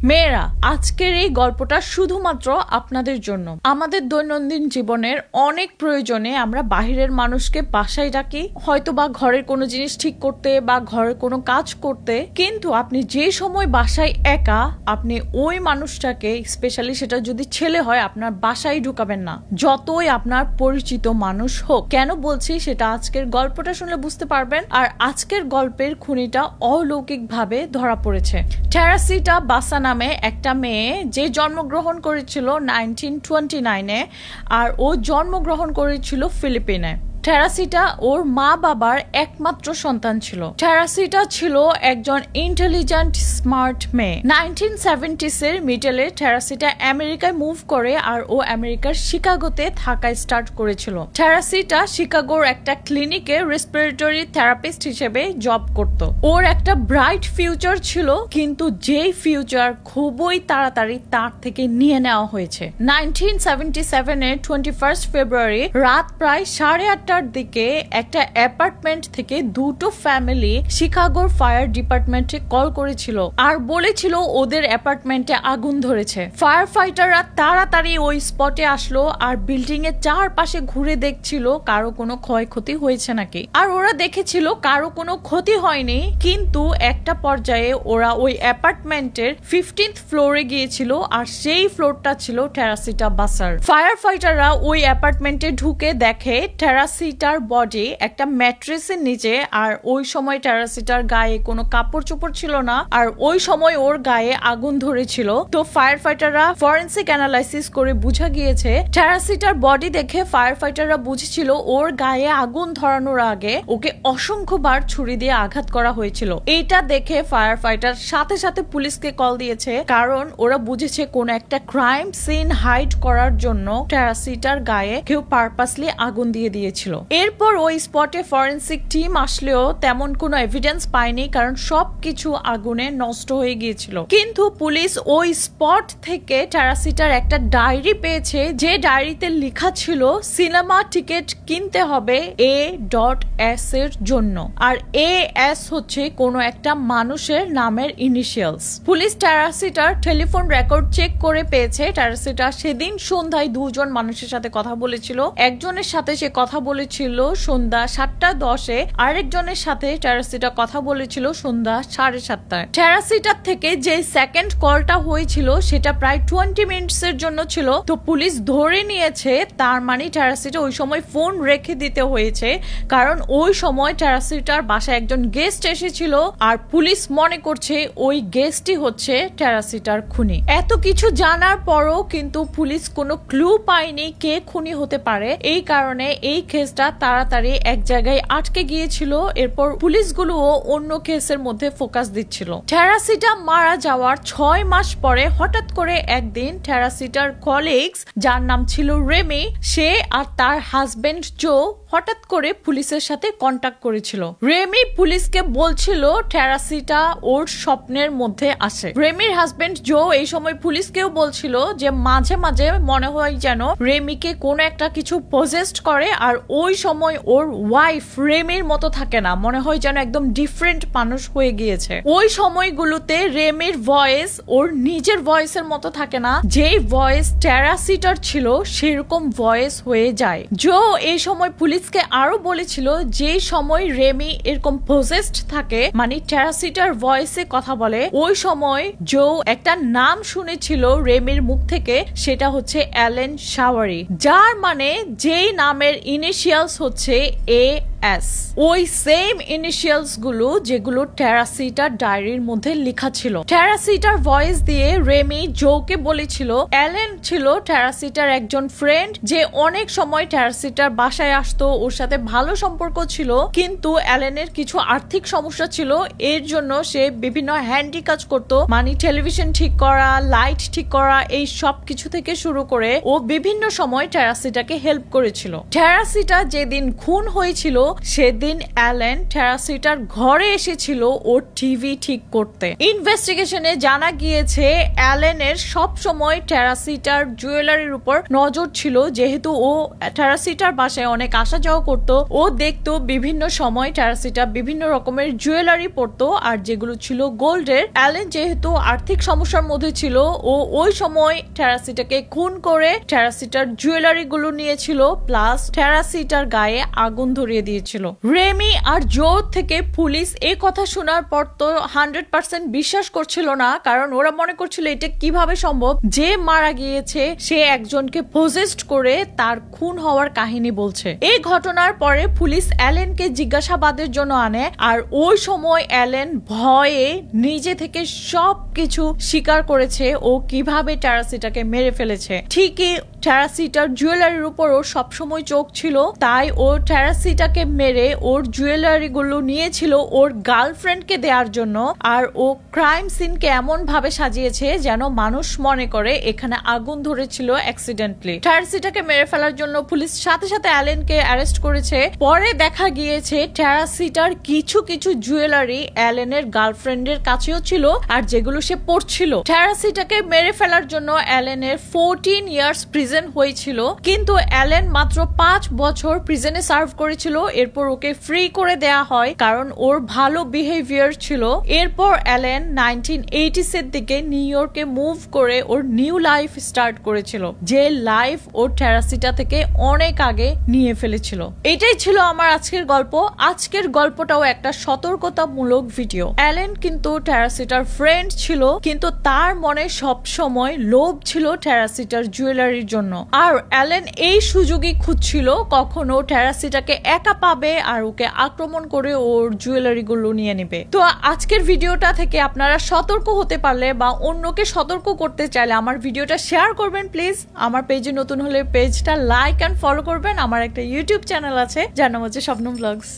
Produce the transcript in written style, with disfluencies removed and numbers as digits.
মেয়েরা, আজকের এই গল্পটা শুধুমাত্র আপনাদের জন্য। আমাদের দৈনন্দিন জীবনের অনেক প্রয়োজনে আমরা বাহিরের মানুষকে বাসায় ডাকি, হয়তো বা ঘরের কোনো জিনিস ঠিক করতে বা ঘরের কোনো কাজ করতে, কিন্তু আপনি যে সময় বাসায় একা, আপনি ওই মানুষটাকে, স্পেশালি সেটা যদি ছেলে হয়, আপনার বাসায় ঢুকাবেন না, যতই আপনার পরিচিত মানুষ হোক। কেন বলছি সেটা আজকের গল্পটা শুনলে বুঝতে পারবেন। আর আজকের গল্পের খুনিটা অলৌকিকভাবে ধরা পড়েছে। টেরাসিটা বাসা নামে একটা মেয়ে, যে জন্মগ্রহণ করেছিল 1929-এ, আর ও জন্মগ্রহণ করেছিল ফিলিপিনে। টেরাসিটা ওর মা বাবার একমাত্র সন্তান ছিল। টেরাসিটা ছিল একজন ইন্টেলিজেন্ট, স্মার্ট মেয়ে। 1970s-এর মিডলে টেরাসিটা আমেরিকায় মুভ করে, আর ও আমেরিকার শিকাগোতে থাকা স্টার্ট করেছিল। টেরাসিটা শিকাগোর একটা ক্লিনিকে রেসপিরেটরি থেরাপিস্ট হিসেবে জব করত। ওর একটা ব্রাইট ফিউচার ছিল, কিন্তু যেই ফিউচার খুবই তাড়াতাড়ি তার থেকে নিয়ে নেওয়া হয়েছে। 1977-এর 21 ফেব্রুয়ারি রাত প্রায় 8:30টার দিকে একটা অ্যাপার্টমেন্ট থেকে দুটো ফ্যামিলি শিকাগোর ফায়ার ডিপার্টমেন্টে কল করেছিল আর বলেছিল ওদের অ্যাপার্টমেন্টে আগুন ধরেছে। ফায়ার ফাইটাররা তাড়াতাড়ি ওই স্পটে আসলো আর বিল্ডিং এর চারপাশে ঘুরে দেখছিল কারো কোনো ক্ষয়ক্ষতি হয়েছে নাকি। আর ওরা দেখেছিল কারো কোনো ক্ষতি হয়নি, কিন্তু একটা পর্যায়ে ওরা ওই অ্যাপার্টমেন্টের 15th ফ্লোরে গিয়েছিল, আর সেই ফ্লোরটা ছিল টেরাসিটা বাসার। ফায়ার ফাইটাররা ওই অ্যাপার্টমেন্টে ঢুকে দেখে টেরাসিটার বডি একটা ম্যাট্রেসের নিচে, আর ওই সময় টেরাসিটার গায়ে কোনো কাপড় চোপড় ছিল না, আর ওই সময় ওর গায়ে আগুন ধরেছিল। তো ফায়ার ফাইটাররা ফরেনসিক অ্যানালাইসিস করে বোঝা গিয়েছে, টেরাসিটার বডি দেখে ফায়ার ফাইটাররা বুঝেছিল ওর গায়ে আগুন ধরানোর আগে ওকে অসংখ্যবার ছুরি দিয়ে আঘাত করা হয়েছিল। এইটা দেখে ফায়ার ফাইটার সাথে সাথে পুলিশকে কল দিয়েছে, কারণ ওরা বুঝেছে কোন একটা ক্রাইম সিন হাইড করার জন্য টেরাসিটার গায়ে কেউ পারপাসলি আগুন দিয়ে দিয়েছিল। এরপর ওই স্পটে ফরেনসিক টিম আসলেও তেমন কোনো এভিডেন্স পায়নি, কারণ সবকিছু আগুনে নষ্ট হয়ে গিয়েছিল। কিন্তু পুলিশ ওই স্পট থেকে টেরাসিটার একটা ডায়েরি পেয়েছে, যে ডায়েরিতে লেখা ছিল সিনেমা টিকিট কিনতে হবে A.S এর জন্য, আর A.S হচ্ছে কোনো একটা মানুষের নামের ইনিশিয়ালস। পুলিশ টেরাসিটার টেলিফোন রেকর্ড চেক করে পেয়েছে টেরাসিটা সেদিন সন্ধ্যায় দুজন মানুষের সাথে কথা বলেছিল। একজনের সাথে সে কথা বলেছিল সন্ধ্যা 7:10-এ, আরেকজনের সাথে টেরাসিটা কথা বলেছিল সন্ধ্যা 7:30-টায়। টেরাসিটার থেকে যে সেকেন্ড কলটা হয়েছিল সেটা প্রায় 20 মিনিটসের জন্য ছিল। তো পুলিশ ধরে নিয়েছে তার মানে টেরাসিটা ওই সময় ফোন রেখে দিতে হয়েছে, কারণ ওই সময় টেরাসিটার বাসায় একজন গেস্ট এসেছিল, আর পুলিশ মনে করছে ওই গেস্টই হচ্ছে টেরাসিটার খুনি। এত কিছু জানার পরও কিন্তু পুলিশ কোনো ক্লু পায়নি কে খুনি হতে পারে। এই কারণে এই কেসটা তাড়াতাড়ি এক জায়গায় আটকে গিয়েছিল। এরপর পুলিশগুলোও অন্য কেসের মধ্যে ফোকাস দিচ্ছিল। টেরাসিটা মারা যাওয়ার 6 মাস পরে হঠাৎ করে একদিন টেরাসিটার কলিগস, যার নাম ছিল রেমি, সে আর তার হাজবেন্ড জো হঠাৎ করে পুলিশের সাথে কন্টাক্ট করেছিল। রেমি পুলিশকে বলছিল টেরাসিটা ওর স্বপ্নের মধ্যে আসে। রেমির হাজবেন্ড জো এই সময় পুলিশকেও বলছিল যে মাঝে মাঝে মনে হয় যেন রেমিকে কোনো একটা কিছু পজেস্ট করে, আর ওই সময় ওর ওয়াইফ রেমির মতো থাকে না, মনে হয় যেন একদম ডিফারেন্ট মানুষ হয়ে গিয়েছে। ওই সময়গুলোতে রেমির ভয়েস ওর নিজের ভয়েসের মতো থাকে না, যেই ভয়েস টেরাসিটার ছিল সেরকম ভয়েস হয়ে যায়। জো এই সময় পুলিশকে আরো বলেছিল যে সময় রেমি এরকম পজেস্ট থাকে, মানে টেরাসিটার ভয়েসে কথা বলে, ওই সময় জো একটা নাম শুনেছিল রেমির মুখ থেকে, সেটা হচ্ছে অ্যালেন শাওয়ারি, যার মানে যেই নামের ইনিশিয়ালস হচ্ছে A.S, ওই সেম ইনিশিয়ালস গুলো যেগুলো টেরাসিটার ডায়েরির মধ্যে লেখা ছিল। টেরাসিটার ভয়েস দিয়ে রেমি জোকে বলেছিল অ্যালেন ছিল টেরাসিটার একজন ফ্রেন্ড, যে অনেক সময় টেরাসিটার বাসায় আসতো, ওর সাথে ভালো সম্পর্ক ছিল, কিন্তু অ্যালেনের কিছু আর্থিক সমস্যা ছিল, এর জন্য সে বিভিন্ন হ্যান্ডি কাজ করতো, মানে টেলিভিশন ঠিক করা, লাইট ঠিক করা, এই সব কিছু থেকে শুরু করে ও বিভিন্ন সময় টেরাসিটাকে হেল্প করেছিল। টেরাসিটা যেদিন খুন হয়েছিল সেদিন অ্যালেন টেরাসিটার ঘরে এসেছিল ওর টিভি ঠিক করতে। ইনভেস্টিগেশনে জানা গিয়েছে অ্যালেনের সব সময় টেরাসিটার জুয়েলারির উপর নজর ছিল, যেহেতু ও টেরাসিটার বাসায় অনেক আসা যাওয়া করতো। ও দেখতো বিভিন্ন সময় টেরাসিটা বিভিন্ন রকমের জুয়েলারি পরতো, আর যেগুলো ছিল গোল্ডের। অ্যালেন যেহেতু আর্থিক সমস্যার মধ্যে ছিল, ও ওই সময় টেরাসিটাকে খুন করে টেরাসিটার জুয়েলারি গুলো নিয়েছিল, প্লাস টেরাসিটার গায়ে আগুন ধরিয়ে দিয়েছিল। রেমি আর জো থেকে পুলিশ এই কথা শোনার পর তো 100% বিশ্বাস করছিল না, কারণ ওরা মনে করছিল এটা কিভাবে সম্ভব যে মারা গিয়েছে সে একজনকে পজেসড করে তার খুন হওয়ার কাহিনী বলছে। এই ঘটনার পরে পুলিশ অ্যালেনকে জিজ্ঞাসাবাদের জন্য আনে, আর ওই সময় অ্যালেন ভয়ে নিজে থেকে সবকিছু স্বীকার করেছে ও কিভাবে টেরাসিটাকে মেরে ফেলেছে। ঠিকই টেরাসিটার জুয়েলারির উপর ওর সবসময় চোখ ছিল, তাই ও টেরাসিটাকে মেরে ওর জুয়েলারি গুলো নিয়েছিল ওর গার্লফ্রেন্ডকে দেওয়ার জন্য। আর ও ক্রাইম সিনকে এমন ভাবে সাজিয়েছে যেন মানুষ মনে করে এখানে আগুন ধরেছিল অ্যাক্সিডেন্টলি। টেরাসিটাকে মেরে ফেলার জন্য পুলিশ সাথে সাথে অ্যালেনকে অ্যারেস্ট করেছে। পরে দেখা গিয়েছে টেরাসিটার কিছু কিছু জুয়েলারি অ্যালেনের গার্লফ্রেন্ডের কাছেও ছিল, আর যেগুলো সে পড়ছিল। টেরাসিটাকে মেরে ফেলার জন্য অ্যালেনের 14 ইয়ার্স প্রিজন হয়েছিল, কিন্তু অ্যালেন মাত্র 5 বছর প্রিজনে সার্ভ করেছিল। এরপর ওকে ফ্রি করে দেয়া হয় কারণ ওর ভালো বিহেভিয়ার ছিল। এরপর অ্যালেন 1980s এর দিকে নিউ ইয়র্কে মুভ করে ওর নিউ লাইফ স্টার্ট করেছিল, যে লাইফ ওর টেরাসিটা থেকে অনেক আগে নিয়ে ফেলেছিল। এটাই ছিল আমার আজকের গল্প। আজকের গল্পটাও একটা সতর্কতামূলক ভিডিও। অ্যালেন কিন্তু টেরাসিটার ফ্রেন্ড ছিল, কিন্তু তার মনে সব সময় লোভ ছিল টেরাসিটার জুয়েলারির জন্য। আর অ্যালেন এই সুযোগই খুঁজছিল কখনো টেরাসিটাকে একা পাবে আর ওকে আক্রমণ করে ওর জুয়েলারি গুলো নিয়ে নেবে। তো আজকের ভিডিওটা থেকে আপনারা সতর্ক হতে পারলে বা অন্যকে সতর্ক করতে চাইলে আমার ভিডিওটা শেয়ার করবেন প্লিজ। আমার পেজে নতুন হলে পেজটা লাইক এন্ড ফলো করবেন। আমার একটা ইউটিউব চ্যানেল আছে যার নাম হচ্ছে স্বপ্নম ব্লগস।